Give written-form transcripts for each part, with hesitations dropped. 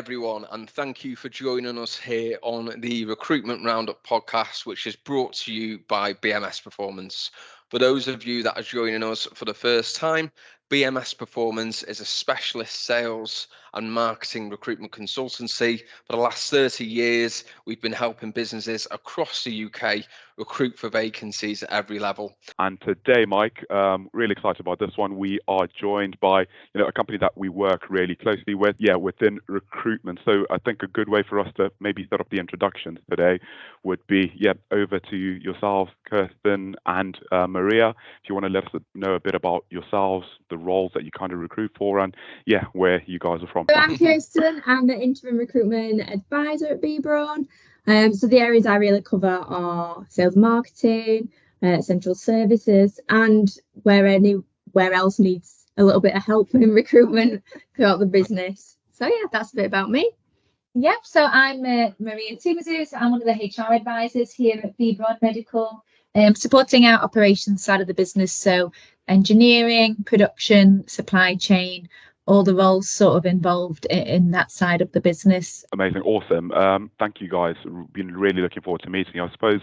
everyone, and thank you for joining us here on the Recruitment Roundup podcast, which is brought to you by BMS Performance. For those of you that are joining us for the first time, BMS Performance is a specialist sales and marketing recruitment consultancy. For the last 30 years, we've been helping businesses across the UK recruit for vacancies at every level. And today, Mike, really excited about this one. We are joined by a company that we work really closely with, within recruitment. So I think a good way for us to maybe set up the introductions today would be, over to yourselves, Kirsten and Maria. If you want to let us know a bit about yourselves, the roles that you kind of recruit for, and where you guys are from. So I'm Kirsten. I'm the interim recruitment advisor at BRAUN. So the areas I really cover are sales marketing, central services, and where else needs a little bit of help in recruitment throughout the business. So that's a bit about me. Yep, so I'm Maria Timazou. I'm one of the HR advisors here at BRAUN Medical, supporting our operations side of the business. So engineering, production, supply chain, all the roles sort of involved in that side of the business. Amazing, awesome. Thank you guys. Been really looking forward to meeting you. I suppose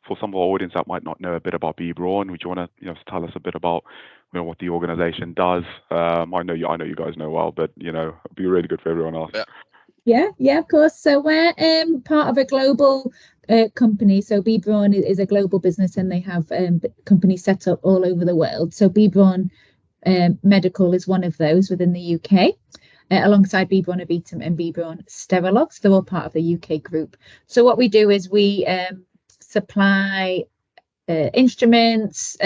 for some of our audience that might not know a bit about BRAUN, would you want to tell us a bit about what the organization does? I know you guys know well, but it'd be really good for everyone else. Yeah, of course. So we're part of a global company. So BRAUN is a global business, and they have companies set up all over the world. So BRAUN Medical is one of those within the UK, alongside BRAUN Avitum and BRAUN Sterilox. They're all part of the UK group. So what we do is we supply instruments,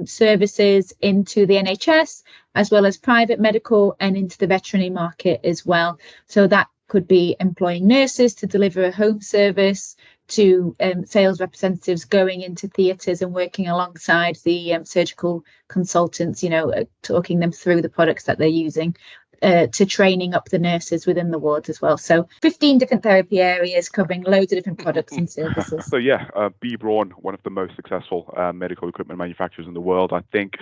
services into the NHS, as well as private medical and into the veterinary market as well. So that could be employing nurses to deliver a home service, to sales representatives going into theatres and working alongside the surgical consultants, talking them through the products that they're using, to training up the nurses within the wards as well. So 15 different therapy areas covering loads of different products and services. So BRAUN, one of the most successful medical equipment manufacturers in the world, I think,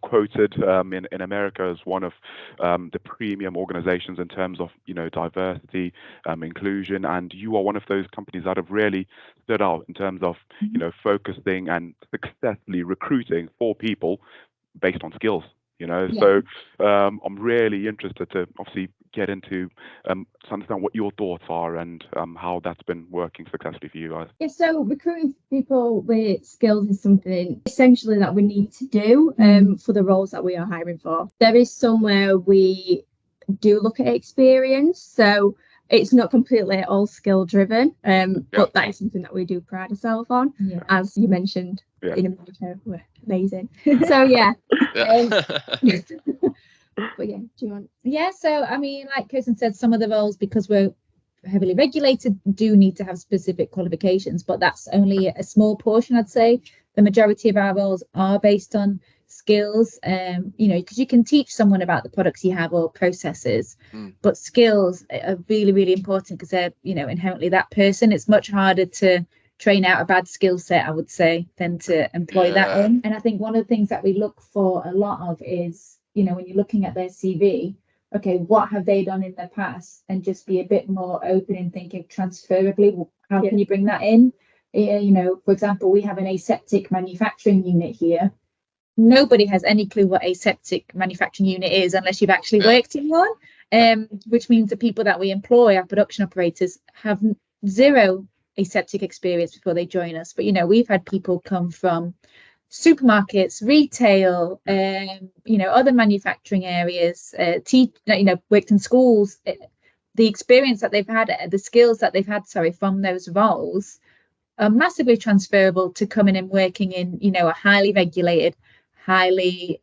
quoted in America as one of the premium organizations in terms of diversity, inclusion, and you are one of those companies that have really stood out in terms of focusing and successfully recruiting for people based on skills. So I'm really interested to obviously get into to understand what your thoughts are and how that's been working successfully for you guys. So recruiting people with skills is something essentially that we need to do for the roles that we are hiring for. There is somewhere we do look at experience, so it's not completely all skill driven, but that is something that we do pride ourselves on. As you mentioned, in America, we're amazing. So but do you want? So I mean, like Kirsten said, some of the roles, because we're heavily regulated, do need to have specific qualifications, but that's only a small portion. I'd say the majority of our roles are based on skills, because you can teach someone about the products you have or processes, but skills are really, really important, because they're inherently that person. It's much harder to train out a bad skill set, I would say, than to employ that in. And I think one of the things that we look for a lot of is, when you're looking at their CV, okay, what have they done in the past, and just be a bit more open and thinking transferably, how can you bring that in? For example, we have an aseptic manufacturing unit here. Nobody has any clue what aseptic manufacturing unit is unless you've actually worked in one, which means the people that we employ, our production operators, have zero aseptic experience before they join us. But we've had people come from supermarkets, retail, other manufacturing areas, worked in schools. The experience that they've had, the skills that they've had, from those roles are massively transferable to coming and working in, a highly regulated, highly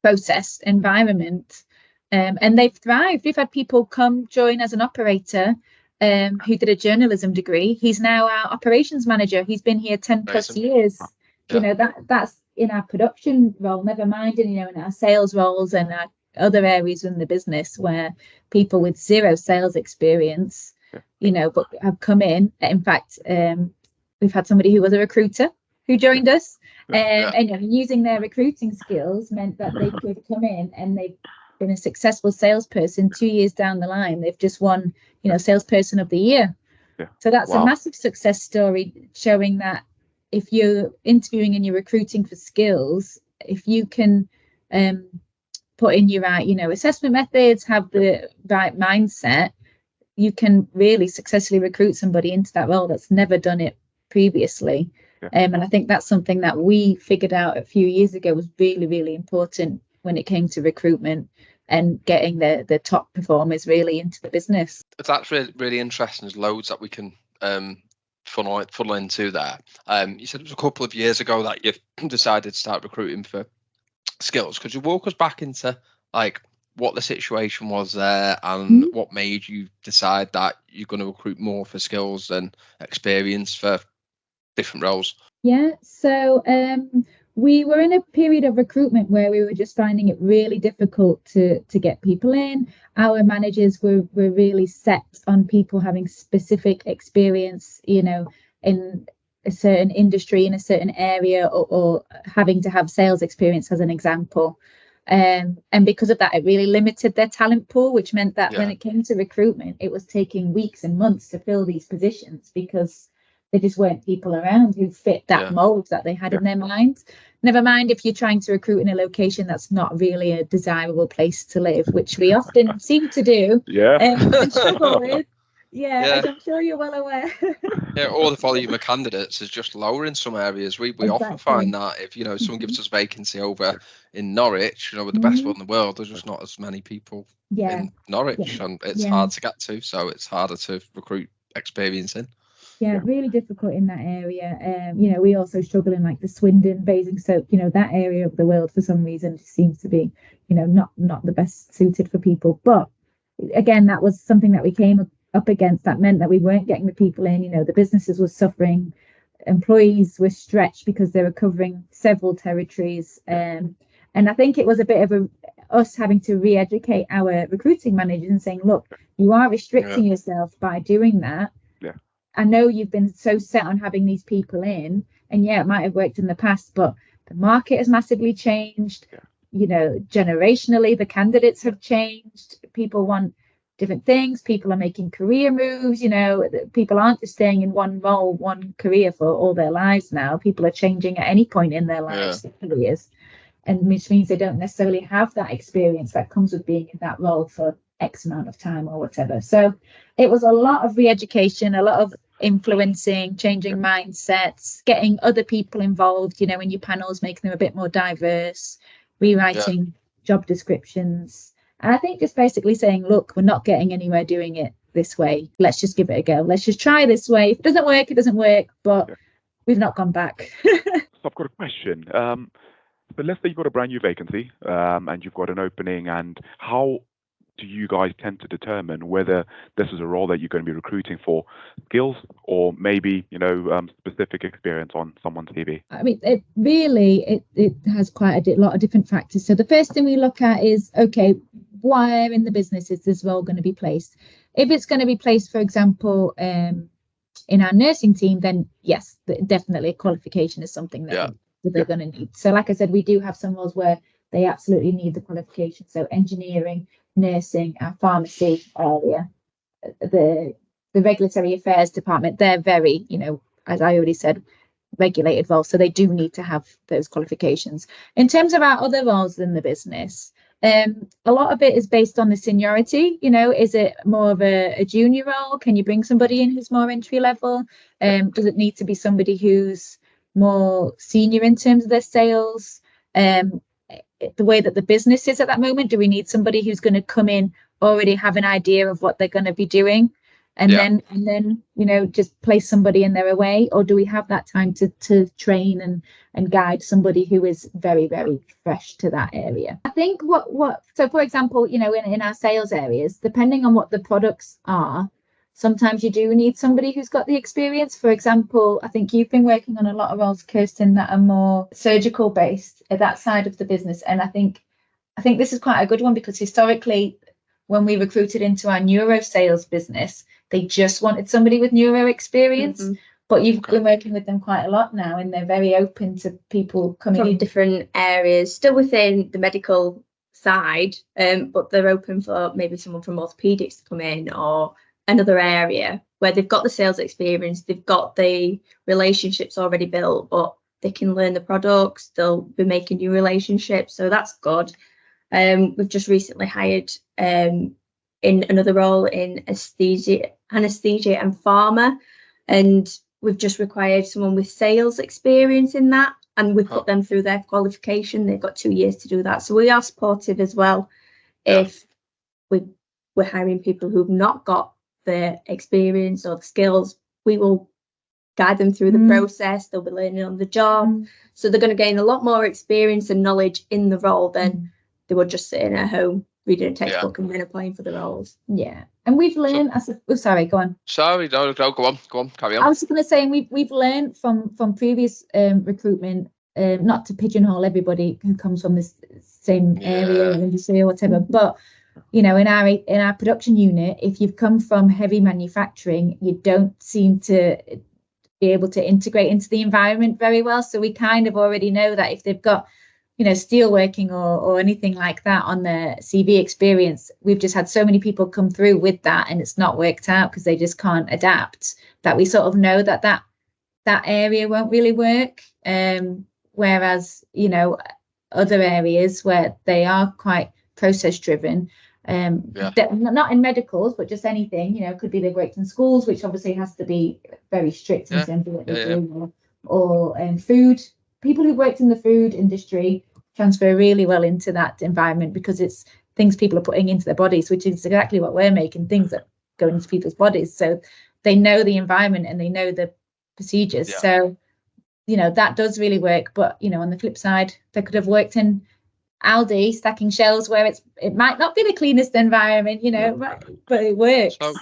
processed environment, and they've thrived. We've had people come join as an operator who did a journalism degree. He's now our operations manager. He's been here 10 plus years. That's in our production role, never mind in our sales roles and our other areas in the business where people with zero sales experience, but have come in. In fact, we've had somebody who was a recruiter who joined us, and using their recruiting skills meant that they could come in and they been a successful salesperson, 2 years down the line, they've just won, salesperson of the year. Yeah. So that's Wow. a massive success story, showing that if you're interviewing and you're recruiting for skills, if you can put in your right, assessment methods, have the right mindset, you can really successfully recruit somebody into that role that's never done it previously. Yeah. And I think that's something that we figured out a few years ago was really, really important when it came to recruitment and getting the top performers really into the business. That's really interesting. There's loads that we can funnel into there. You said it was a couple of years ago that you decided to start recruiting for skills. Could you walk us back into like what the situation was there and what made you decide that you're going to recruit more for skills than experience for different roles? Yeah, so we were in a period of recruitment where we were just finding it really difficult to get people in. Our managers were really set on people having specific experience, in a certain industry, in a certain area, or having to have sales experience as an example. And because of that, it really limited their talent pool, which meant that when it came to recruitment, it was taking weeks and months to fill these positions because there just weren't people around who fit that mold that they had in their minds. Never mind if you're trying to recruit in a location that's not really a desirable place to live, which we often seem to do. And struggle with. As I'm sure you're well aware. Or the volume of candidates is just lower in some areas. We often find that if someone gives us vacancy over in Norwich, with the best one in the world, there's just not as many people in Norwich, and it's hard to get to, so it's harder to recruit experience in. Really difficult in that area. We also struggle in like the Swindon, Basingstoke, that area of the world for some reason seems to be, not the best suited for people. But again, that was something that we came up against. That meant that we weren't getting the people in. The businesses were suffering, employees were stretched because they were covering several territories. And I think it was a bit of us having to re-educate our recruiting managers and saying, look, you are restricting yourself by doing that. I know you've been so set on having these people in, and it might have worked in the past, but the market has massively changed. Generationally, the candidates have changed. People want different things. People are making career moves. People aren't just staying in one role, one career for all their lives now. People are changing at any point in their lives, careers, and which means they don't necessarily have that experience that comes with being in that role for X amount of time or whatever. So it was a lot of re-education, a lot of influencing, changing mindsets, getting other people involved, in your panels, making them a bit more diverse, rewriting job descriptions. And I think just basically saying, look, we're not getting anywhere doing it this way. Let's just give it a go. Let's just try this way. If it doesn't work, it doesn't work. But we've not gone back. So I've got a question. But let's say you've got a brand new vacancy and you've got an opening, and how do you guys tend to determine whether this is a role that you're going to be recruiting for skills or maybe, specific experience on someone's CV? I mean, it has quite a lot of different factors. So the first thing we look at is, okay, where in the business is this role going to be placed? If it's going to be placed, for example, in our nursing team, then yes, definitely qualification is something that they're going to need. So like I said, we do have some roles where they absolutely need the qualification. So engineering, nursing, our pharmacy area, the regulatory affairs department, they're very, as I already said, regulated roles. So they do need to have those qualifications. In terms of our other roles in the business, a lot of it is based on the seniority. Is it more of a junior role? Can you bring somebody in who's more entry level? Does it need to be somebody who's more senior in terms of their sales? The way that the business is at that moment, do we need somebody who's going to come in already have an idea of what they're going to be doing and then just place somebody in their away, or do we have that time to train and guide somebody who is very, very fresh to that area? I think so for example, in our sales areas, depending on what the products are, sometimes you do need somebody who's got the experience. For example, I think you've been working on a lot of roles, Kirsten, that are more surgical based at that side of the business. And I think this is quite a good one because historically, when we recruited into our neuro sales business, they just wanted somebody with neuro experience. Mm-hmm. But you've been working with them quite a lot now, and they're very open to people coming from in different areas, still within the medical side, but they're open for maybe someone from orthopedics to come in, or another area where they've got the sales experience, they've got the relationships already built, but they can learn the products, they'll be making new relationships, so that's good. We've just recently hired in another role in anesthesia and pharma, and we've just required someone with sales experience in that, and we've put them through their qualification. They've got 2 years to do that, so we are supportive as well. If we're hiring people who've not got the experience or the skills, we will guide them through the process. They'll be learning on the job, so they're going to gain a lot more experience and knowledge in the role than they would just sitting at home reading a textbook and then applying for the roles. Yeah, and we've learned sorry, go on. Sorry, no, go on, carry on. I was just going to say, we've learned from previous recruitment, not to pigeonhole everybody who comes from this same area of industry or whatever, but you know, in our production unit, if you've come from heavy manufacturing, you don't seem to be able to integrate into the environment very well. So we kind of already know that if they've got, you know, steelworking or anything like that on their CV experience, we've just had so many people come through with that and it's not worked out because they just can't adapt, that we sort of know that area won't really work. Whereas, you know, other areas where they are quite process driven, not in medicals, but just anything, you know, could be they've worked in schools, which obviously has to be very strict in terms of what they do, or food. People who worked in the food industry transfer really well into that environment because it's things people are putting into their bodies, which is exactly what we're making, things that go into people's bodies. So they know the environment and they know the procedures. So, you know, that does really work. But, you know, on the flip side, they could have worked in Aldi stacking shelves where it might not be the cleanest environment, you know, but it works. So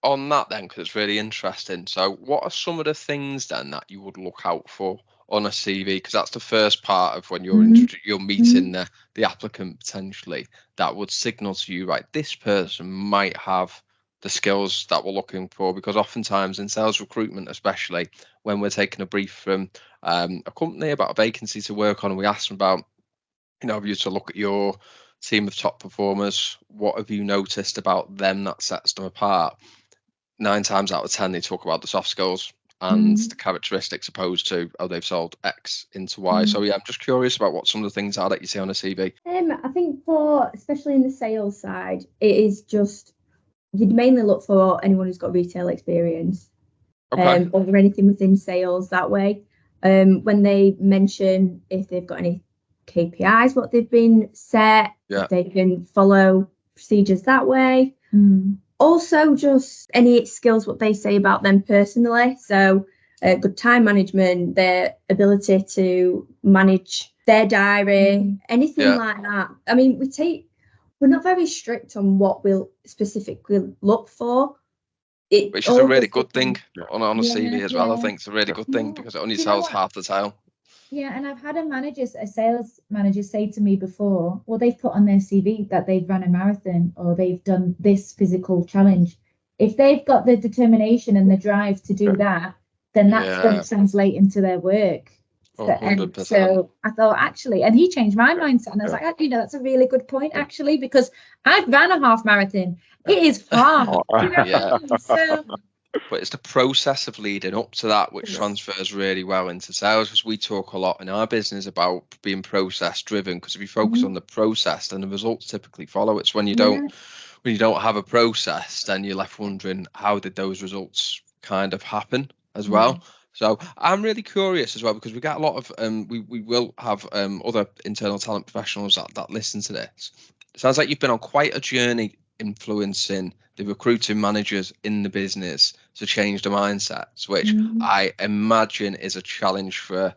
on that then, because it's really interesting, so what are some of the things then that you would look out for on a CV? Because that's the first part of when you're you're meeting the applicant potentially, that would signal to you, right, this person might have the skills that we're looking for. Because oftentimes in sales recruitment, especially when we're taking a brief from a company about a vacancy to work on, we ask them about, you know, if you to look at your team of top performers, what have you noticed about them that sets them apart? 9 times out of 10, they talk about the soft skills and the characteristics, opposed to, oh, they've sold X into Y. So yeah, I'm just curious about what some of the things are that you see on a CV. I think especially in the sales side, it is just, you'd mainly look for anyone who's got retail experience, or anything within sales that way. When they mention if they've got any KPIs, what they've been set, if they can follow procedures that way. Also, just any skills, what they say about them personally. So good time management, their ability to manage their diary, anything like that. I mean, we're not very strict on what we'll specifically look for. Which is a really good thing on a CV as well. I think it's a really good thing because it only sells half the tale. Yeah, and I've had a sales manager say to me before, well, they've put on their CV that they've run a marathon or they've done this physical challenge. If they've got the determination and the drive to do that, then that's going to translate into their work. And so I thought, actually, and he changed my mindset, and I was like, you know, that's a really good point, actually, because I've ran a half marathon. It is hard. But it's the process of leading up to that which transfers really well into sales, because we talk a lot in our business about being process driven, because if you focus on the process, then the results typically follow. It's when you don't have a process, then you're left wondering, how did those results kind of happen as well? So I'm really curious as well, because we got a lot of we will have other internal talent professionals that listen to this. It sounds like you've been on quite a journey influencing the recruiting managers in the business to change the mindsets, which I imagine is a challenge for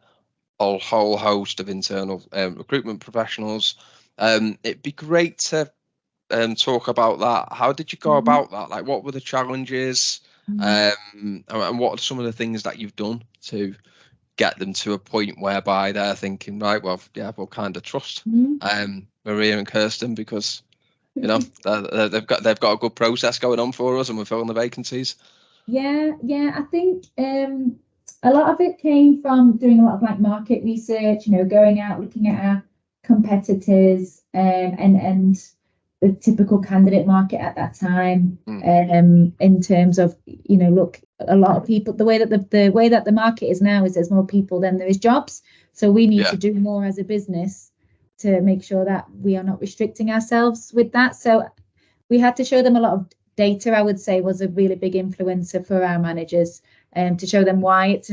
a whole host of internal recruitment professionals. It'd be great to talk about that. How did you go about that? Like, what were the challenges, and what are some of the things that you've done to get them to a point whereby they're thinking, right, well, yeah, we'll kind of trust Maria and Kirsten, because you know they've got a good process going on for us, and we're filling the vacancies. Yeah, I think a lot of it came from doing a lot of like market research, you know, going out, looking at our competitors, and the typical candidate market at that time, in terms of, look, a lot of people, the way that the market is now is there's more people than there is jobs. So we need to do more as a business to make sure that we are not restricting ourselves with that. So we had to show them a lot of data, I would say, was a really big influencer for our managers, to show them why it's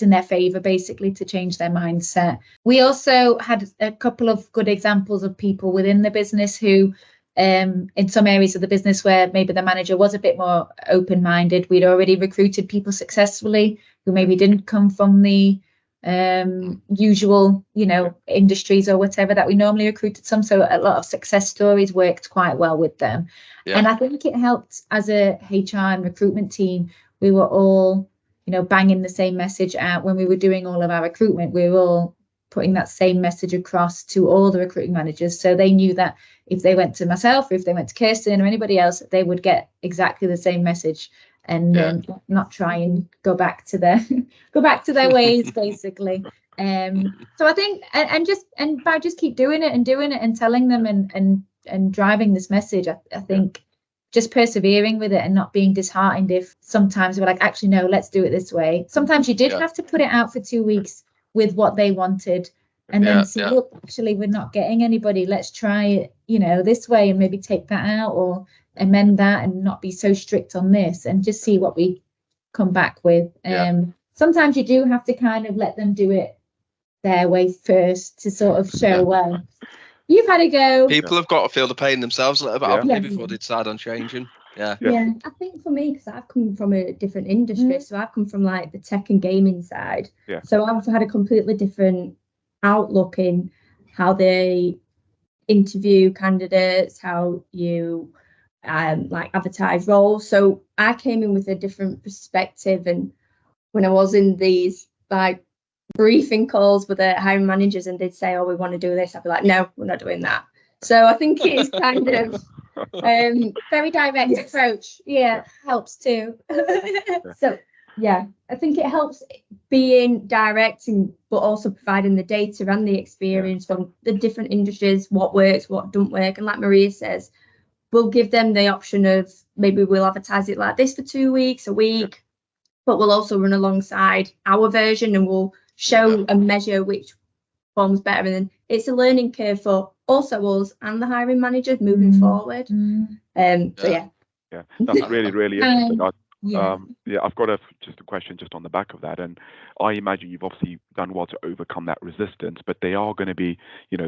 in their favor, basically, to change their mindset. We also had a couple of good examples of people within the business who, in some areas of the business where maybe the manager was a bit more open-minded, we'd already recruited people successfully who maybe didn't come from the usual, industries or whatever that we normally recruited some. So a lot of success stories worked quite well with them. Yeah. And I think it helped as a HR and recruitment team. We were all, banging the same message out when we were doing all of our recruitment. We were all putting that same message across to all the recruiting managers. So they knew that if they went to myself or if they went to Kirsten or anybody else, they would get exactly the same message, and not try and go back to their ways, basically. So I think, and by just keep doing it and telling them and driving this message, I think just persevering with it and not being disheartened if sometimes we're like, actually, no, let's do it this way. Sometimes you did have to put it out for 2 weeks with what they wanted, and then see, look, actually, we're not getting anybody. Let's try it, this way, and maybe take that out or amend that and not be so strict on this, and just see what we come back with. Sometimes you do have to kind of let them do it their way first to sort of show, well, you've had a go. People have got to feel the pain themselves a little bit before they decide on changing. I think for me, because I've come from a different industry, so I've come from like the tech and gaming side. So I've had a completely different outlook in how they interview candidates, how you like advertise roles. So I came in with a different perspective, and when I was in these like briefing calls with the hiring managers and they'd say, oh, we want to do this, I'd be like, no, we're not doing that. So I think it's kind of very direct approach. Helps too. So I think it helps being direct, but also providing the data and the experience from the different industries, what works, what don't work. And like Maria says, we'll give them the option of maybe we'll advertise it like this for 2 weeks, a week, but we'll also run alongside our version and we'll show and measure which forms better. And then it's a learning curve for also us and the hiring managers moving forward. That's really interesting. I've got just a question just on the back of that, and I imagine you've obviously done well to overcome that resistance, but there are going to be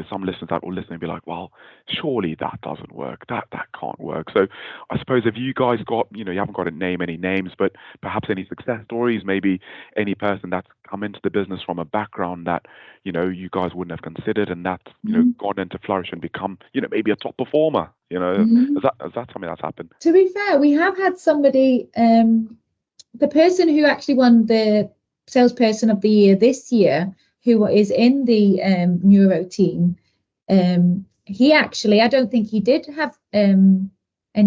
some listeners that will listen and be like, well, surely that doesn't work, that can't work. So I suppose, have you guys got, you haven't got to name any names, but perhaps any success stories, maybe any person that's come into the business from a background that you guys wouldn't have considered, and that's gone into flourish and become maybe a top performer? Is that something that's happened? To be fair, we have had somebody, the person who actually won the salesperson of the year this year, who is in the neuro team. He actually, I don't think he did have any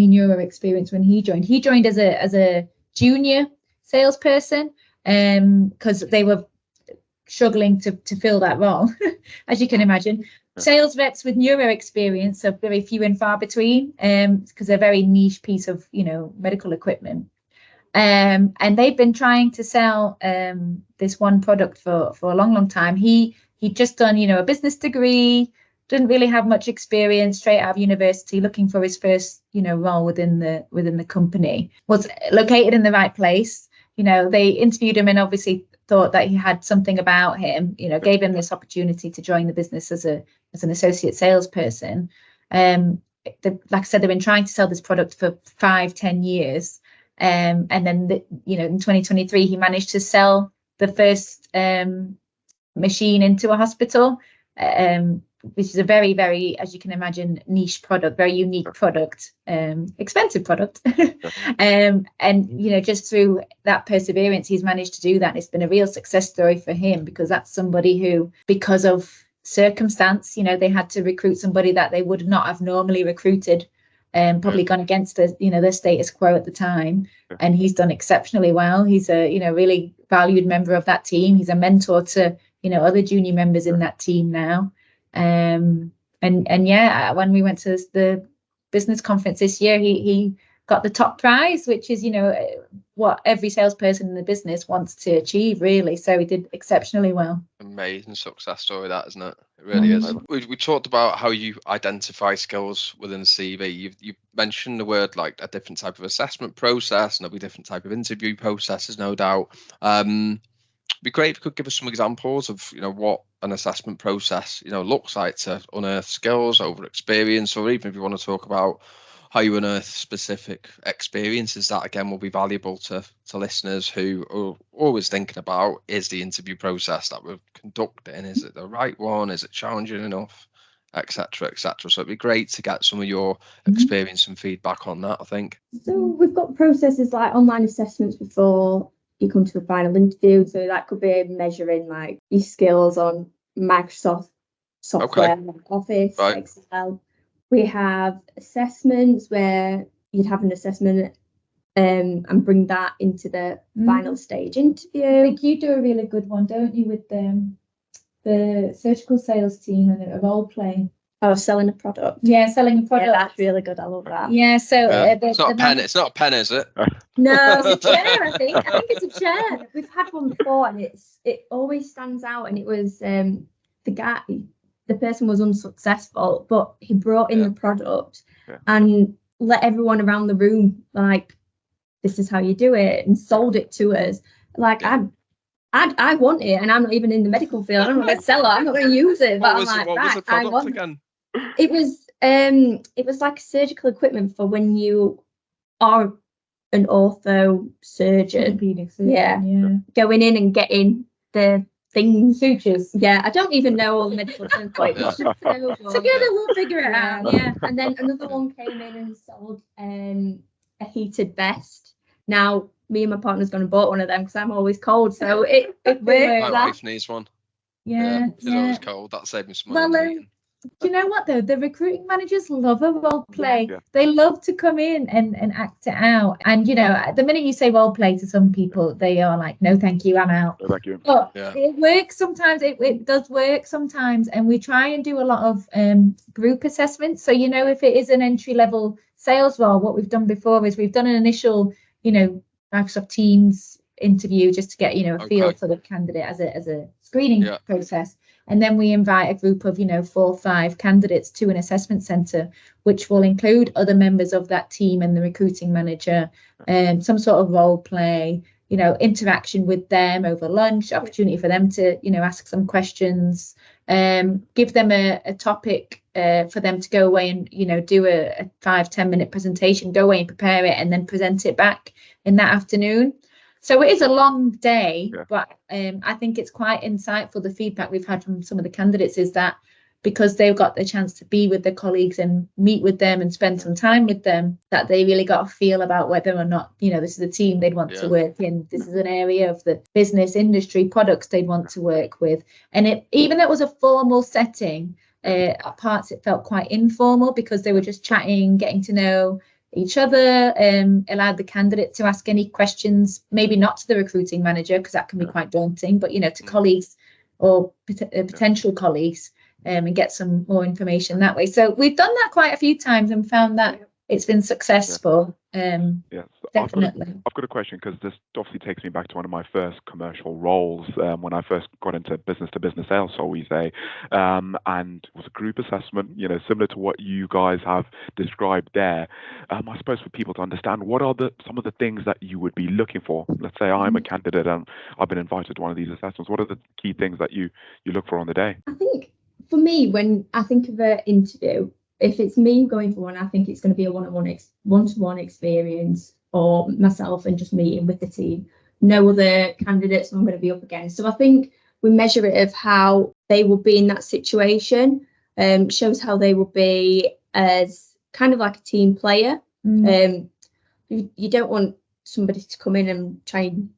neuro experience when he joined. He joined as a junior salesperson because they were struggling to fill that role, as you can imagine. Sales reps with neuro experience are very few and far between, because they're a very niche piece of medical equipment. And they've been trying to sell this one product for a long time. He'd just done a business degree, didn't really have much experience, straight out of university, looking for his first role within the company. Was located in the right place. They interviewed him and obviously thought that he had something about him, gave him this opportunity to join the business as an associate salesperson. Like I said, they've been trying to sell this product for 5-10 years. And then, in 2023, he managed to sell the first machine into a hospital, which is a very, very, as you can imagine, niche product, very unique product, expensive product. And, just through that perseverance, he's managed to do that. It's been a real success story for him, because that's somebody who, because of circumstance, they had to recruit somebody that they would not have normally recruited, probably gone against the status quo at the time. And he's done exceptionally well. He's a, really valued member of that team. He's a mentor to, other junior members in that team now. And yeah, when we went to the business conference this year, he got the top prize, which is, you know, what every salesperson in the business wants to achieve, really. So he did exceptionally well. Amazing success story, that, isn't it? It really is. We talked about how you identify skills within a CV. You mentioned the word like a different type of assessment process, and there'll be different type of interview processes, no doubt. It'd be great if you could give us some examples of, you know, what an assessment process, you know, looks like to unearth skills over experience, or even if you want to talk about how you unearth specific experiences. That again will be valuable to listeners who are always thinking about, is the interview process that we're conducting, is it the right one, is it challenging enough, etc., etc. So it'd be great to get some of your experience and feedback on that, I think. So we've got processes like online assessments before you come to a final interview, so that could be measuring like your skills on Microsoft software, like Office, Excel. We have assessments where you'd have an assessment and bring that into the final stage interview. I think you do a really good one, don't you, with the surgical sales team and a role play. Oh, selling a product. Yeah, selling a product. Yeah, that's really good. I love that. Yeah, so it's not a pen. It's not a pen, is it? No, it's a chair. I think it's a chair. We've had one before, and it always stands out. And it was the person was unsuccessful, but he brought in the product and let everyone around the room, like, this is how you do it, and sold it to us. Like, I want it, and I'm not even in the medical field. I'm not going to sell it. I'm not going to use it. But what was the product again? It was like surgical equipment for when you are an ortho surgeon. Yeah, going in and getting the things, sutures. Yeah, I don't even know all the medical terms. Together we'll figure it out. Yeah, and then another one came in and sold a heated vest. Now me and my partner's gone and bought one of them because I'm always cold, so it worked. My wife needs one. Yeah, she's always cold. That saved me some money. Do you know what though? The recruiting managers love a role play. Yeah. They love to come in and act it out. And you know, the minute you say role play to some people, they are like, no, thank you, I'm out. No, thank you. But it works sometimes. It does work sometimes. And we try and do a lot of group assessments. So, you know, if it is an entry level sales role, what we've done before is we've done an initial, you know, Microsoft Teams interview just to get, you know, a feel for the candidate as a screening process. And then we invite a group of, you know, 4 or 5 candidates to an assessment centre, which will include other members of that team and the recruiting manager, some sort of role play, you know, interaction with them over lunch, opportunity for them to, you know, ask some questions, give them a topic for them to go away and, you know, do a 5-10 minute presentation, go away and prepare it and then present it back in that afternoon. So it is a long day, but I think it's quite insightful. The feedback we've had from some of the candidates is that because they've got the chance to be with their colleagues and meet with them and spend some time with them, that they really got a feel about whether or not, you know, this is a team they'd want to work in. This is an area of the business industry products they'd want to work with. And even though it was a formal setting, at parts it felt quite informal because they were just chatting, getting to know each other, allowed the candidate to ask any questions, maybe not to the recruiting manager because that can be quite daunting, but, you know, to colleagues or potential colleagues, and get some more information that way. So we've done that quite a few times and found that it's been successful. Definitely. I've got a question because this obviously takes me back to one of my first commercial roles when I first got into business-to-business sales, shall we say, and it was a group assessment, you know, similar to what you guys have described there. I suppose for people to understand, what are some of the things that you would be looking for? Let's say I'm a candidate and I've been invited to one of these assessments. What are the key things that you look for on the day? I think for me, when I think of an interview, if it's me going for one, I think it's going to be a one-to-one experience, or myself and just meeting with the team. No other candidates I'm going to be up against. So I think we measure it of how they will be in that situation. Shows how they will be as kind of like a team player. You don't want somebody to come in and try and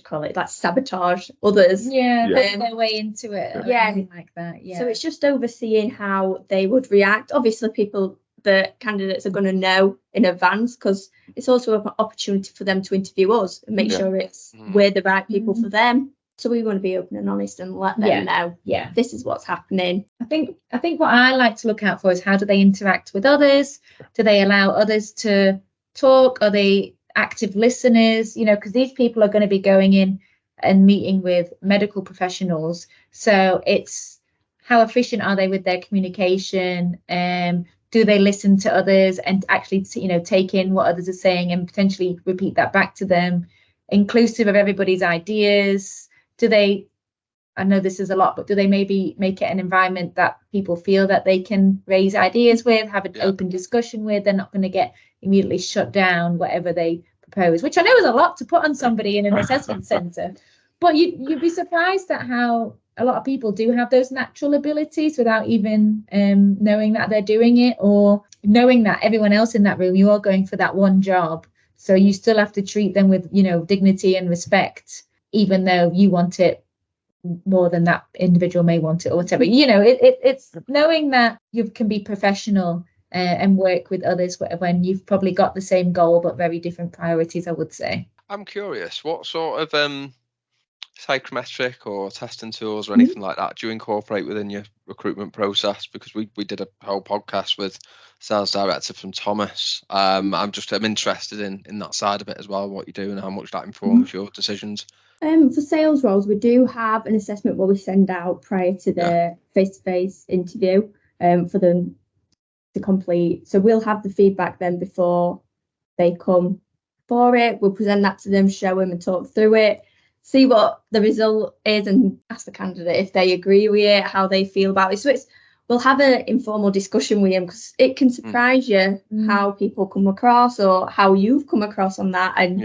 call it like sabotage others. Their way into it. Anything like that. So it's just overseeing how they would react. Obviously the candidates are going to know in advance because it's also an opportunity for them to interview us and make sure we're the right people for them. So we want to be open and honest and let them know this is what's happening. I think what I like to look out for is how do they interact with others? Do they allow others to talk? Are they active listeners? You know, because these people are going to be going in and meeting with medical professionals. So it's how efficient are they with their communication? Do they listen to others and actually, you know, take in what others are saying and potentially repeat that back to them? Inclusive of everybody's ideas? Do they, I know this is a lot, but do they maybe make it an environment that people feel that they can raise ideas with, have an open discussion with? They're not going to get immediately shut down whatever they propose, which I know is a lot to put on somebody in an assessment centre. But you'd be surprised at how a lot of people do have those natural abilities without even knowing that they're doing it, or knowing that everyone else in that room, you are going for that one job. So you still have to treat them with, you know, dignity and respect, even though you want it more than that individual may want it or whatever. You know, it's knowing that you can be professional and work with others when you've probably got the same goal but very different priorities, I would say. I'm curious, what sort of psychometric or testing tools or anything like that do you incorporate within your recruitment process? Because we did a whole podcast with sales director from Thomas. I'm interested in that side of it as well, what you do and how much that informs your decisions. For sales roles, we do have an assessment where we send out prior to the face-to-face interview for them to complete. So we'll have the feedback then before they come for it. We'll present that to them, show them and talk through it, see what the result is and ask the candidate if they agree with it, how they feel about it. So we'll have an informal discussion with them, because it can surprise you how people come across or how you've come across on that. And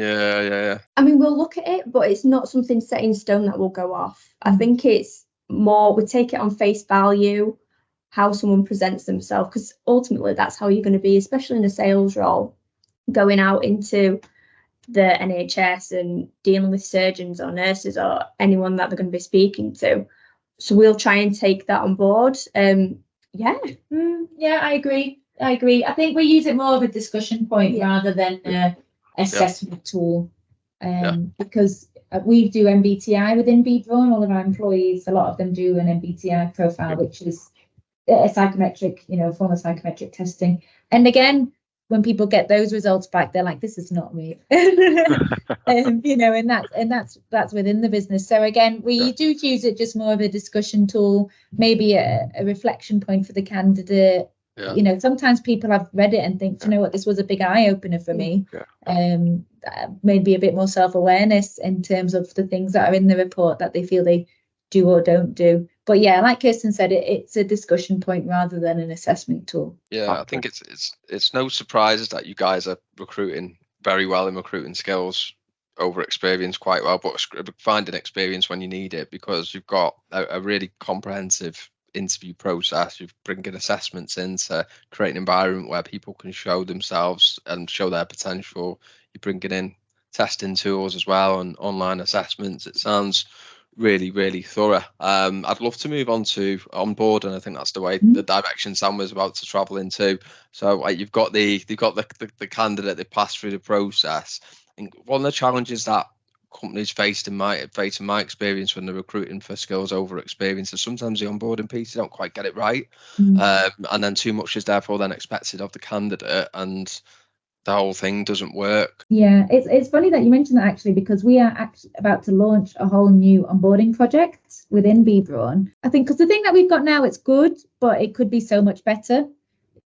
I mean, we'll look at it, but it's not something set in stone that will go off. I think it's more, we take it on face value, how someone presents themselves, because ultimately that's how you're going to be, especially in a sales role, going out into the NHS and dealing with surgeons or nurses or anyone that they're going to be speaking to. So we'll try and take that on board. I agree. I think we use it more of a discussion point rather than an assessment tool, because we do MBTI within BRAUN. All of our employees, a lot of them do an MBTI profile, which is a psychometric, form of psychometric testing. And again, when people get those results back, they're like, this is not me. And that's within the business. So again, we do use it just more of a discussion tool, maybe a reflection point for the candidate. Sometimes people have read it and think, you know what, this was a big eye opener for me. Maybe a bit more self-awareness in terms of the things that are in the report that they feel they do or don't do. But yeah, like Kirsten said, it's a discussion point rather than an assessment tool. Yeah, I think it's no surprise that you guys are recruiting very well in recruiting skills over experience quite well, but finding experience when you need it, because you've got a really comprehensive interview process. You're bringing assessments in to create an environment where people can show themselves and show their potential. You're bringing in testing tools as well and online assessments. It sounds really, really thorough. I'd love to move on to onboarding. I think that's the way the direction Sam was about to travel into. So you've got the candidate that passed through the process. And one of the challenges that companies face in my experience when they're recruiting for skills over experience is sometimes the onboarding piece, they don't quite get it right. And then too much is therefore then expected of the candidate, and the whole thing doesn't work. Yeah, it's funny that you mentioned that, actually, because we are actually about to launch a whole new onboarding project within BRAUN. I think because the thing that we've got now, it's good, but it could be so much better.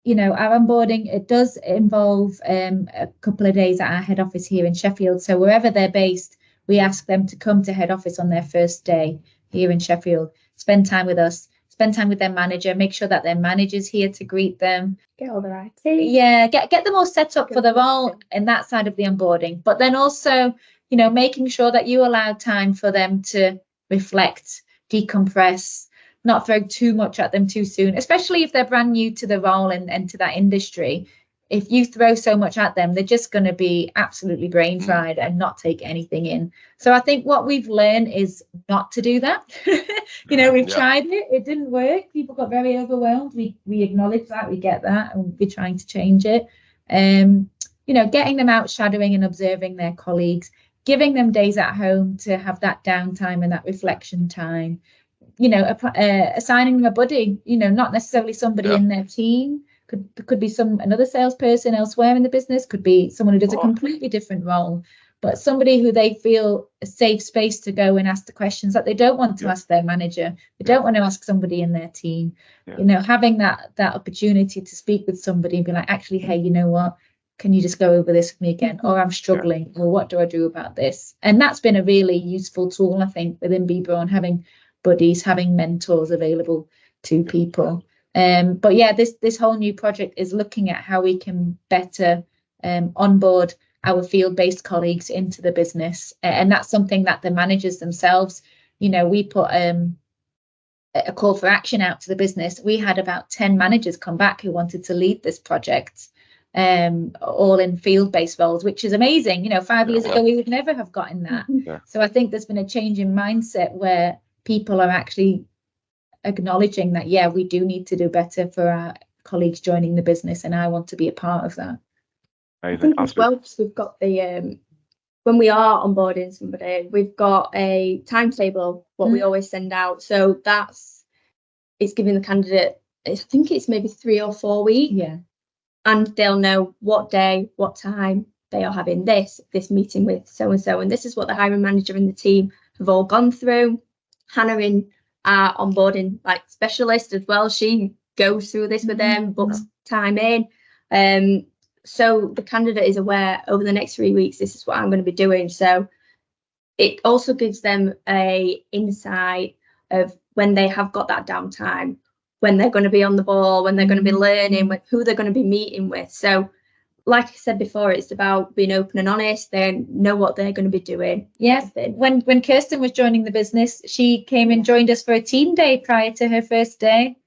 Our onboarding, it does involve a couple of days at our head office here in Sheffield. So wherever they're based, we ask them to come to head office on their first day here in Sheffield, spend time with us, spend time with their manager, make sure that their manager's here to greet them. Get all the right. Yeah, get them all set up for the role in that side of the onboarding. But then also, making sure that you allow time for them to reflect, decompress, not throw too much at them too soon, especially if they're brand new to the role and to that industry. If you throw so much at them, they're just going to be absolutely brain fried and not take anything in. So I think what we've learned is not to do that. We've tried it. It didn't work. People got very overwhelmed. We acknowledge that. We get that. And we're trying to change it. Getting them out shadowing and observing their colleagues, giving them days at home to have that downtime and that reflection time, assigning them a buddy, not necessarily somebody in their team. Could be another salesperson elsewhere in the business, could be someone who does a completely different role, but somebody who they feel a safe space to go and ask the questions that they don't want to ask their manager, they don't want to ask somebody in their team. Having that opportunity to speak with somebody and be like, actually, hey, you know what, can you just go over this with me again? Or I'm struggling, or what do I do about this? And that's been a really useful tool, I think, within BRAUN, having buddies, having mentors available to people. But yeah, this whole new project is looking at how we can better onboard our field-based colleagues into the business, and that's something that the managers themselves, we put a call for action out to the business. We had about 10 managers come back who wanted to lead this project, all in field-based roles, which is amazing. 5 years ago we would never have gotten that. So I think there's been a change in mindset where people are actually acknowledging that, we do need to do better for our colleagues joining the business, and I want to be a part of that. I think as well, because we've got the when we are onboarding somebody, we've got a timetable what we always send out, so it's giving the candidate, I think it's maybe 3 or 4 weeks, and they'll know what day, what time they are having this meeting with so and so, and this is what the hiring manager and the team have all gone through. Hannah, in our onboarding specialist as well, she goes through this with them, books time in, so the candidate is aware over the next 3 weeks this is what I'm going to be doing. So it also gives them a insight of when they have got that downtime, when they're going to be on the ball, when they're going to be learning, who they're going to be meeting with. So like I said before, it's about being open and honest. They know what they're going to be doing. Yes. When Kirsten was joining the business, she came and joined us for a team day prior to her first day.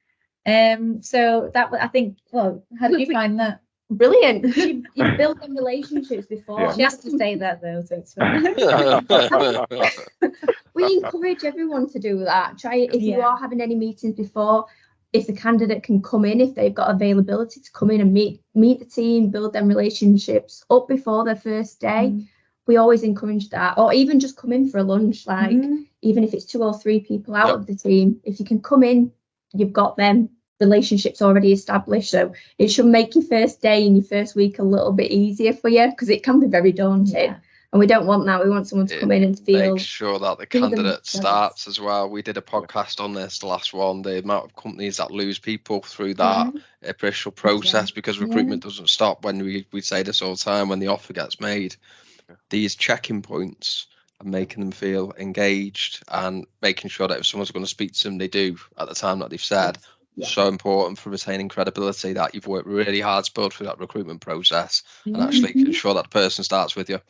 So that, I think, well, how did you find that? Brilliant. You've built them relationships before. She has to say that though, so it's fine. We encourage everyone to do that. Try it if you are having any meetings before. If the candidate can come in, if they've got availability to come in and meet the team, build them relationships up before their first day, we always encourage that. Or even just come in for a lunch, even if it's 2 or 3 people out of the team, if you can come in, you've got them relationships already established. So it should make your first day and your first week a little bit easier for you, because it can be very daunting. And we don't want that. We want someone to come in and feel. Make sure that the candidate starts as well. We did a podcast on this, the last one, the amount of companies that lose people through that initial process, because recruitment doesn't stop. When we say this all the time, when the offer gets made, these checking points and making them feel engaged and making sure that if someone's going to speak to them, they do at the time that they've said. So important for retaining credibility, that you've worked really hard to build through that recruitment process and actually ensure that the person starts with you.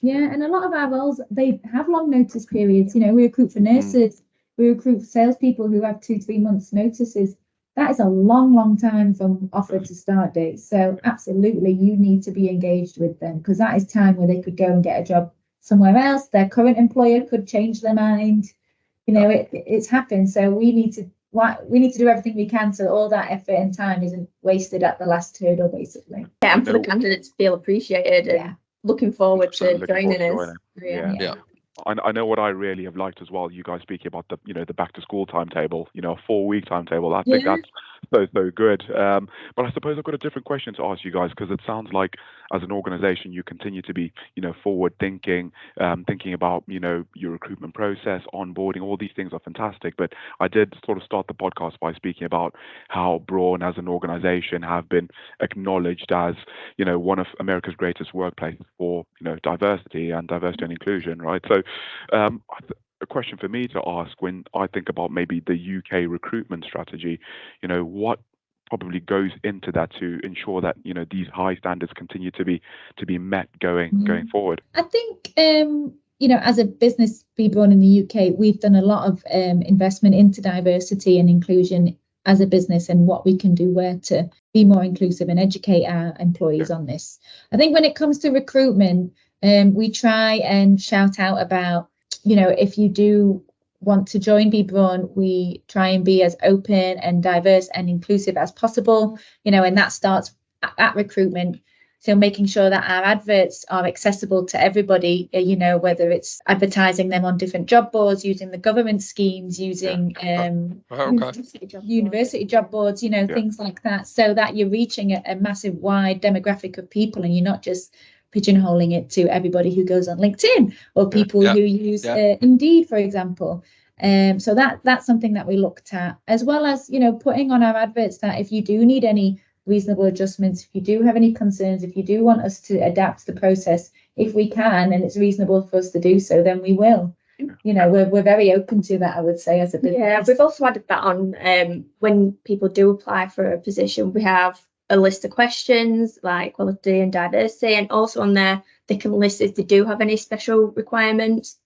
Yeah, and a lot of our roles, they have long notice periods. We recruit for nurses, we recruit for salespeople who have 2-3 months notices. That is a long time from offer to start date. So absolutely, you need to be engaged with them, because that is time where they could go and get a job somewhere else. Their current employer could change their mind. It's happened. So we need to do everything we can so all that effort and time isn't wasted at the last hurdle, basically. Yeah, and for the candidates to feel appreciated and looking forward to joining us. I know what I really have liked as well, you guys speaking about the back to school timetable, a 4-week timetable. I think that's so good. But I suppose I've got a different question to ask you guys, because it sounds like as an organization you continue to be forward thinking, thinking about your recruitment process, onboarding. All these things are fantastic, but I did sort of start the podcast by speaking about how BRAUN as an organization have been acknowledged as one of America's greatest workplaces for diversity and inclusion, right? So a question for me to ask, when I think about maybe the UK recruitment strategy, what probably goes into that to ensure that these high standards continue to be met going forward? I think as a business, BRAUN in the UK, we've done a lot of investment into diversity and inclusion as a business, and what we can do where to be more inclusive and educate our employees on this. I think when it comes to recruitment, we try and shout out about, if you do want to join BRAUN, we try and be as open and diverse and inclusive as possible, and that starts at recruitment. So making sure that our adverts are accessible to everybody, you know, whether it's advertising them on different job boards, using the government schemes, using university job boards, you know, things like that, so that you're reaching a massive wide demographic of people, and you're not just pigeonholing it to everybody who goes on LinkedIn or people who use Indeed, for example. So that's something that we looked at, as well as, you know, putting on our adverts that if you do need any reasonable adjustments, if you do have any concerns, if you do want us to adapt the process, if we can and it's reasonable for us to do so, then we will. You know, we're very open to that, I would say, as a business. Yeah, we've also added that on when people do apply for a position, we have a list of questions like quality and diversity, and also on there they can list if they do have any special requirements.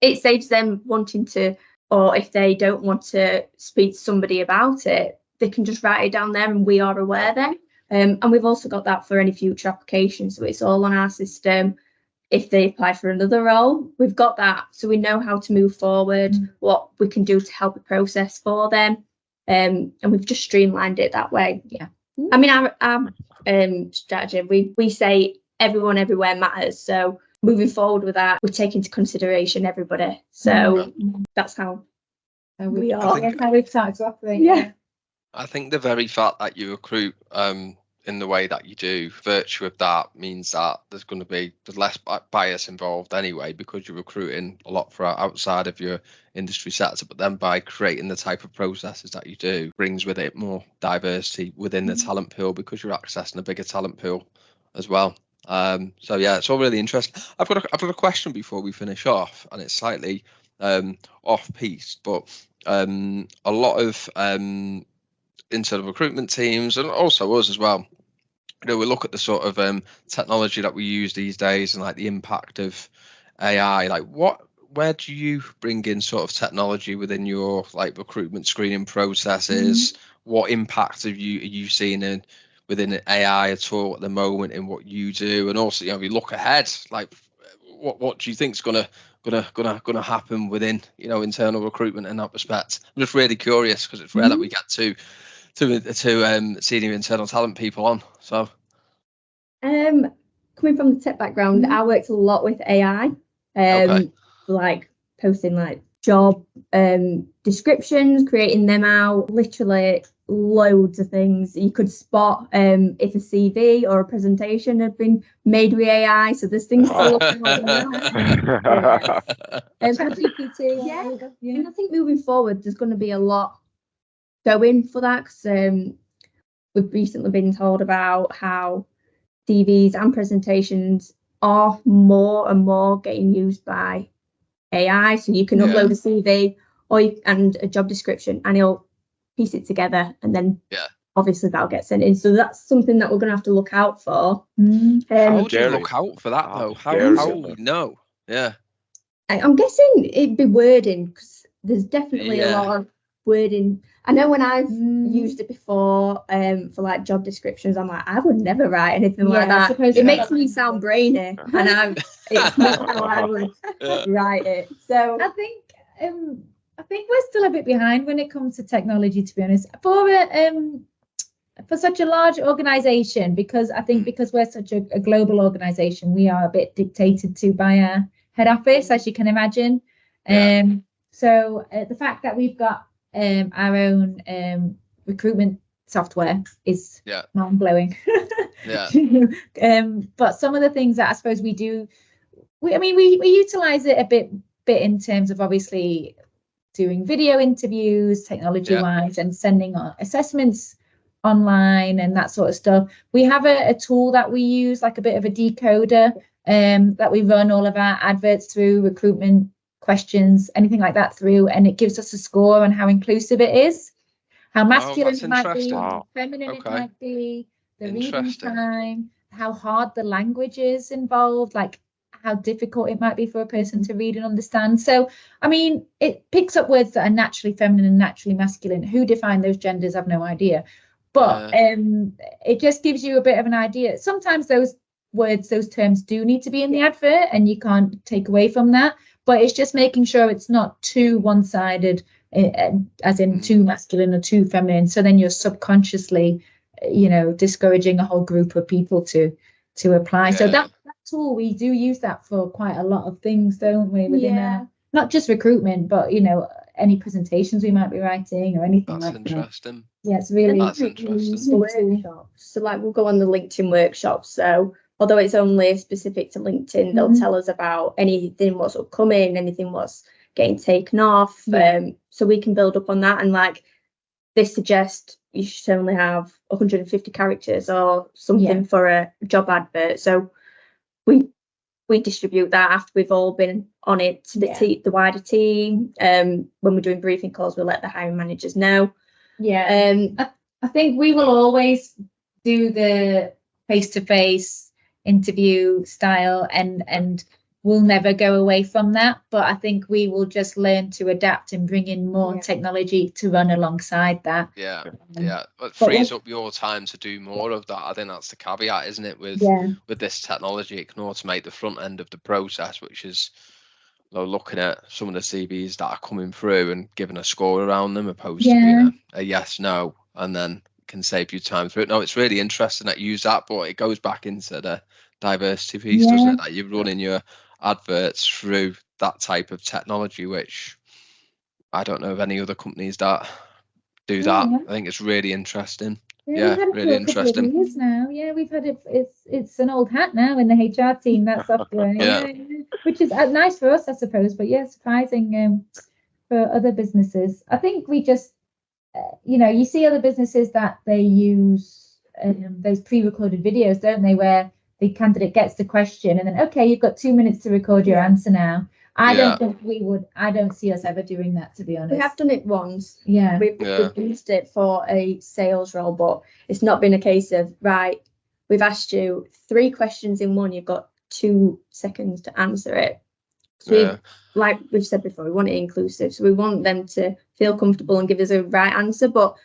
It saves them wanting to, or if they don't want to speak to somebody about it, they can just write it down there and we are aware then. And we've also got that for any future applications, so it's all on our system. If they apply for another role, we've got that, so we know how to move forward, what we can do to help the process for them, and we've just streamlined it that way. Yeah, I mean, our strategy, we say everyone everywhere matters, so moving forward with that, we take into consideration everybody, so that's how we are. That's how we've started to operate. Yeah. I think the very fact that you recruit in the way that you do, virtue of that means that there's less bias involved anyway, because you're recruiting a lot for outside of your industry sector. But then by creating the type of processes that you do, brings with it more diversity within the talent pool, because you're accessing a bigger talent pool as well. So yeah, it's all really interesting. I've got a question before we finish off, and it's slightly off piece, but a lot of internal recruitment teams, and also us as well, you know, we look at the sort of technology that we use these days and like the impact of AI. Like, where do you bring in sort of technology within your like recruitment screening processes? What impact are you seeing within AI at all at the moment in what you do? And also, you know, we look ahead, like what do you think is gonna happen within, you know, internal recruitment in that respect? I'm just really curious, because it's rare that we get to senior internal talent people on. So coming from the tech background, I worked a lot with AI, like posting like job descriptions, creating them out, literally loads of things. You could spot if a CV or a presentation had been made with AI, so there's things to look at. ChatGPT, and I think moving forward there's going to be a lot going for that, because we've recently been told about how CVs and presentations are more and more getting used by AI. So you can upload a CV and a job description, and it'll piece it together, and then obviously that'll get sent in. So that's something that we're going to have to look out for. How do you look out for that though? How will we know? I'm guessing it'd be wording, because there's definitely a lot of wording. I know when I've used it before for like job descriptions, I'm like, I would never write anything like that. It makes me sound brainy, and it's not how I would write it. So I think we're still a bit behind when it comes to technology, to be honest, for such a large organization, because I think because we're such a global organization, we are a bit dictated to by our head office, as you can imagine. So the fact that we've got our own recruitment software is mind-blowing. But some of the things that I suppose we do, we utilize it a bit in terms of obviously doing video interviews technology wise and sending our assessments online and that sort of stuff. We have a tool that we use, like a bit of a decoder, that we run all of our adverts through, recruitment questions, anything like that through, and it gives us a score on how inclusive it is, how masculine it might be, how feminine it might be, the reading time, how hard the language is involved, like how difficult it might be for a person to read and understand. So, I mean, it picks up words that are naturally feminine and naturally masculine. Who defined those genders? I've no idea. But it just gives you a bit of an idea. Sometimes those words, those terms do need to be in the advert, and you can't take away from that. But it's just making sure it's not too one-sided, as in too masculine or too feminine. So then you're subconsciously, you know, discouraging a whole group of people to to apply. So Yeah. that tool, we do use that for quite a lot of things, don't we? Within Yeah. not just recruitment, but any presentations we might be writing or anything That's like that. interesting. Yeah, it's really That's interesting. Workshops. So like we'll go on the LinkedIn workshops. So although it's only specific to LinkedIn, they'll tell us about anything what's upcoming, anything what's getting taken off. Yeah. So we can build up on that, and like they suggest you should only have 150 characters or something for a job advert. So we distribute that after we've all been on it to the wider team. When we're doing briefing calls, we'll let the hiring managers know. Yeah. I think we will always do the face-to-face interview style, and we'll never go away from that. But I think we will just learn to adapt and bring in more technology to run alongside that. Yeah. It frees up your time to do more of that. I think that's the caveat, isn't it? With this technology, it can automate the front end of the process, which is looking at some of the CVs that are coming through and giving a score around them, opposed to being a yes, no, and then can save you time through it. No, it's really interesting that you use that, but it goes back into the diversity piece, doesn't it? That you're running your adverts through that type of technology, which I don't know of any other companies that do that. I think it's really interesting. Yeah, really interesting. Years now. Yeah, we've had it. It's an old hat now in the HR team, that software. Which is nice for us, I suppose. But surprising for other businesses. I think we just, you see other businesses that they use those pre-recorded videos, don't they, where the candidate gets the question and then, okay, you've got 2 minutes to record your answer now. I don't think we would. I don't see us ever doing that, to be honest. We have done it once. Yeah. We've used it for a sales role, but it's not been a case of, right, we've asked you 3 questions in one, you've got 2 seconds to answer it. So like we've said before, we want it inclusive. So we want them to feel comfortable and give us a right answer. But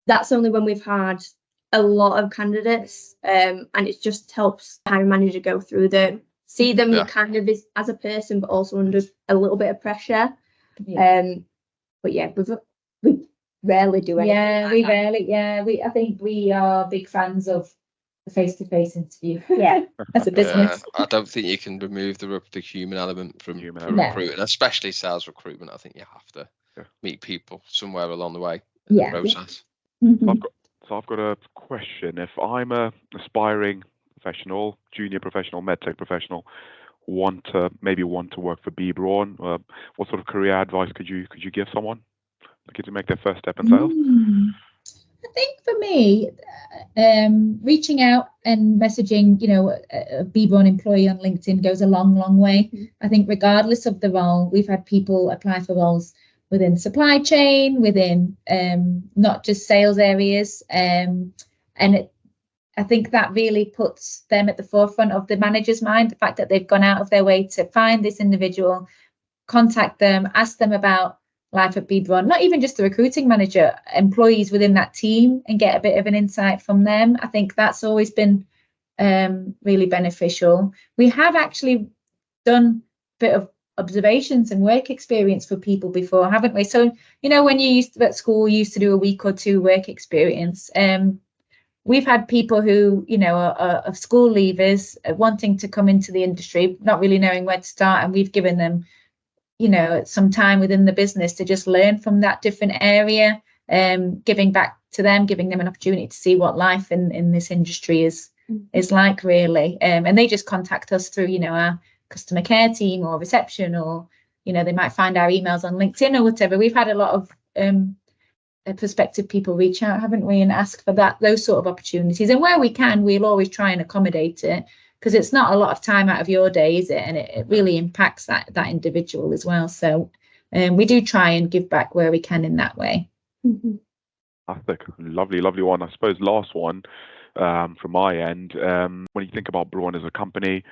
that's only when we've had a lot of candidates, and it just helps the hiring manager go through them. See them kind of as a person, but also under a little bit of pressure. But we rarely do anything. We rarely. I think we are big fans of the face-to-face interview. As a business. I don't think you can remove the human element from recruiting, especially sales recruitment. I think you have to meet people somewhere along the way in the process. So I've got a question. If I'm a aspiring professional, junior professional, medtech professional, want to work for BRAUN, what sort of career advice could you give someone looking to make their first step in sales? I think for me, reaching out and messaging, a BRAUN employee on LinkedIn goes a long, long way. I think regardless of the role, we've had people apply for roles within supply chain, within not just sales areas, and I think that really puts them at the forefront of the manager's mind, the fact that they've gone out of their way to find this individual, contact them, ask them about life at BRAUN, not even just the recruiting manager, employees within that team, and get a bit of an insight from them. I think that's always been really beneficial. We have actually done a bit of observations and work experience for people before, haven't we? So, when you at school, you used to do a week or 2 work experience. We've had people who, are school leavers wanting to come into the industry, not really knowing where to start. And we've given them, some time within the business to just learn from that different area, giving back to them, giving them an opportunity to see what life in this industry is like, really. And they just contact us through, our customer care team or reception, or, they might find our emails on LinkedIn or whatever. We've had a lot of prospective people reach out, haven't we, and ask for those sort of opportunities. And where we can, we'll always try and accommodate it, because it's not a lot of time out of your day, is it? And it really impacts that individual as well. So we do try and give back where we can in that way. I think lovely one. I suppose last one from my end. When you think about BRAUN as a company,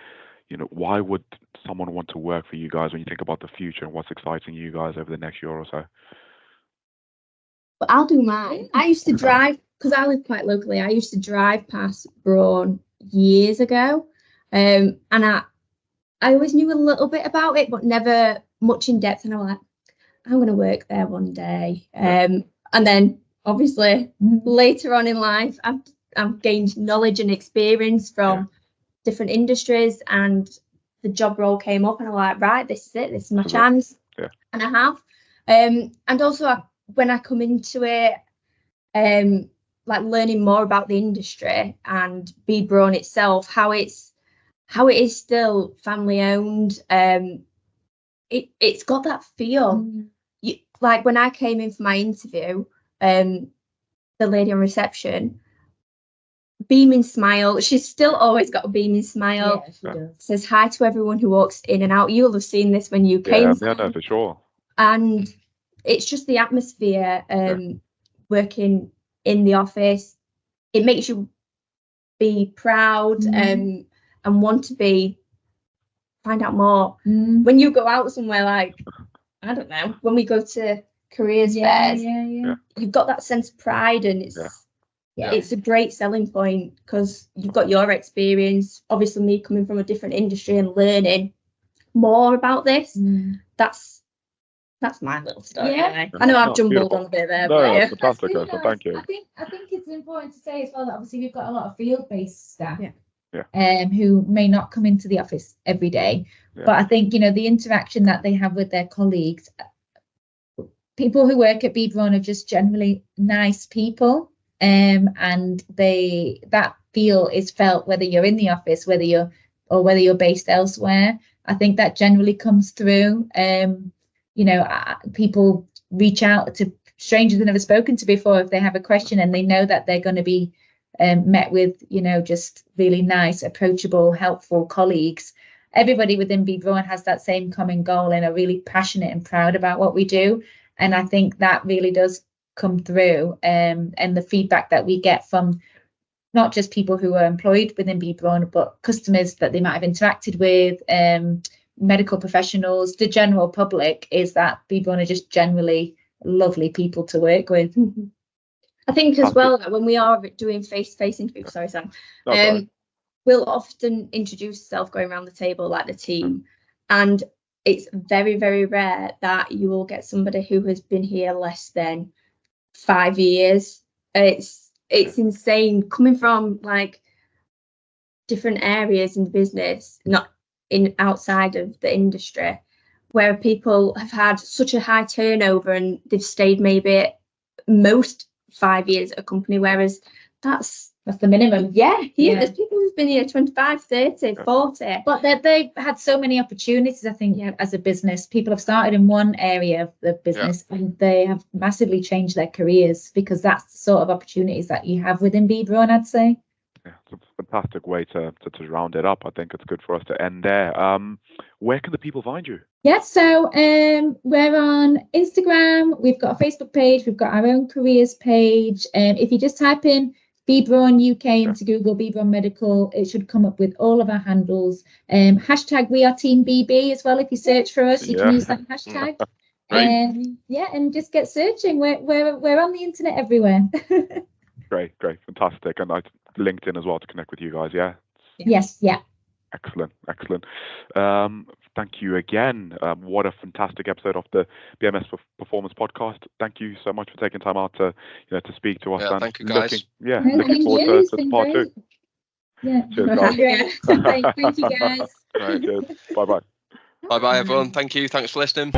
why would someone want to work for you guys when you think about the future and what's exciting you guys over the next year or so? But I'll do mine. I used to drive, because I live quite locally, I used to drive past BRAUN years ago. And I always knew a little bit about it, but never much in depth. And I was like, I'm going to work there one day. And then obviously later on in life, I've gained knowledge and experience from different industries, and the job role came up, and I'm like, right, this is it, this is my chance. Yeah. And I have. And also when I come into it, like learning more about the industry and BRAUN itself, how it is still family owned. It's got that feel. Like when I came in for my interview, the lady on reception, beaming smile. She's still always got a beaming smile. Yeah, she does. Says hi to everyone who walks in and out. You'll have seen this when you came. Yeah, no, for sure. And it's just the atmosphere, working in the office. It makes you be proud and want to find out more. When you go out somewhere, like, I don't know, when we go to careers fairs, you've got that sense of pride, and it's a great selling point because you've got your experience. Obviously, me coming from a different industry and learning more about this, that's my little story. Anyway. I know I've jumbled on a bit there, but that's fantastic. So thank you. I think it's important to say as well that obviously we've got a lot of field-based staff, Yeah. Who may not come into the office every day, but I think the interaction that they have with their colleagues, people who work at BRAUN are just generally nice people, and that feel is felt whether you're in the office, whether you're based elsewhere. I think that generally comes through. People reach out to strangers they've never spoken to before if they have a question, and they know that they're going to be met with, just really nice, approachable, helpful colleagues. Everybody within BRAUN has that same common goal and are really passionate and proud about what we do. And I think that really does come through. And the feedback that we get from not just people who are employed within BRAUN, but customers that they might have interacted with, medical professionals, the general public, is that BRAUN are just generally lovely people to work with. I think as well that when we are doing face-to-face interviews, sorry Sam, we'll often introduce ourselves going around the table like the team, and it's very, very rare that you will get somebody who has been here less than 5 years. It's insane coming from like different areas in the business, not in outside of the industry, where people have had such a high turnover and they've stayed maybe most 5 years at a company, whereas that's the minimum. There's people who've been here 25, 30, 40, but they've had so many opportunities. I think as a business, people have started in one area of the business and they have massively changed their careers, because that's the sort of opportunities that you have within BRAUN, I'd say. Yeah, it's a fantastic way to round it up. I think it's good for us to end there. Where can the people find you? So we're on Instagram. We've got a Facebook page. We've got our own careers page. If you just type in BRAUN UK into Google, BRAUN Medical, it should come up with all of our handles. Hashtag we are Team BB as well. If you search for us, you can use that hashtag. And just get searching. We're on the internet everywhere. Great, fantastic. And LinkedIn as well to connect with you guys. Yes. Excellent. Thank you again. What a fantastic episode of the BMS Performance podcast. Thank you so much for taking time out to speak to us. And thank you, guys. Looking forward to part 2. Cheers, guys. Thank you, guys. Right, cheers. Bye-bye. Bye-bye, everyone. Thank you. Thanks for listening.